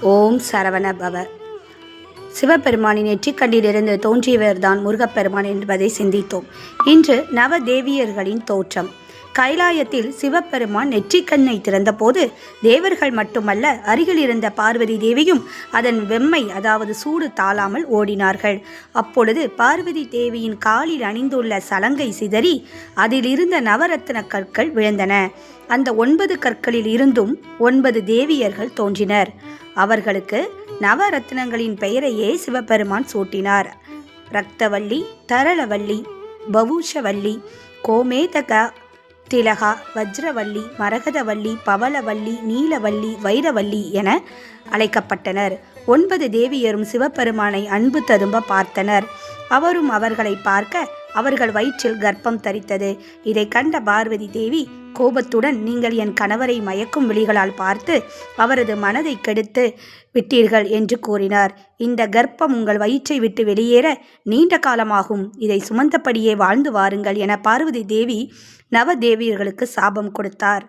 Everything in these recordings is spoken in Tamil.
ஓம் சரவண பவ. சிவபெருமானின் நெற்றிக்கண்ணிலிருந்து தோன்றியவர்தான் முருகப்பெருமான் என்பதை சிந்தித்தோம். இன்று நவதேவியர்களின் தோற்றம். கைலாயத்தில் சிவபெருமான் நெற்றிக்கண்ணை திறந்தபோது தேவர்கள் மட்டுமல்ல, அருகில் இருந்த பார்வதி தேவியும் அதன் வெம்மை அதாவது சூடு தாழாமல் ஓடினார்கள். அப்பொழுது பார்வதி தேவியின் காலில் அணிந்துள்ள சலங்கை சிதறி அதில் இருந்த நவரத்ன கற்கள் விழுந்தன. அந்த 9 கற்களில் இருந்தும் 9 தேவியர்கள் தோன்றினர். அவர்களுக்கு நவரத்னங்களின் பெயரையே சிவபெருமான் சூட்டினார். ரக்தவல்லி, தரளவல்லி, பவூஷவல்லி, கோமேதக திலகா, வஜ்ரவல்லி, மரகதவல்லி, பவளவல்லி, நீலவல்லி, வைரவல்லி என அழைக்கப்பட்டனர். 9 தேவியரும் சிவபெருமானை அன்பு ததும்ப பார்த்தனர். அவரும் அவர்களை பார்க்க அவர்கள் வயிற்றில் கர்ப்பம் தரித்தது. இதை கண்ட பார்வதி தேவி கோபத்துடன், நீங்கள் என் கணவரை மயக்கும் விழிகளால் பார்த்து அவரது மனதை கெடுத்து விட்டீர்கள் என்று கூறினார். இந்த கர்ப்பம் உங்கள் வயிற்றை விட்டு வெளியேற நீண்ட காலமாகும். இதை சுமந்தபடியே வாழ்ந்து வாருங்கள் என பார்வதி தேவி நவதேவியர்களுக்கு சாபம் கொடுத்தார்.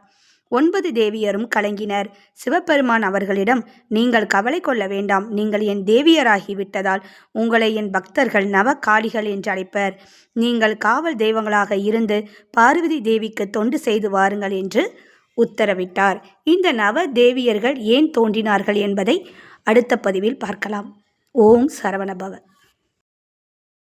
9 தேவியரும் கலங்கினர். சிவபெருமான் அவர்களிடம், நீங்கள் கவலை கொள்ள வேண்டாம். நீங்கள் என் தேவியராகிவிட்டதால் உங்களை என் பக்தர்கள் நவ காளிகள் என்று அழைப்பர். நீங்கள் காவல் தெய்வங்களாக இருந்து பார்வதி தேவிக்கு தொண்டு செய்து வாருங்கள் என்று உத்தரவிட்டார். இந்த நவ தேவியர்கள் ஏன் தோன்றினார்கள் என்பதை அடுத்த பதிவில் பார்க்கலாம். ஓம் சரவணபவ.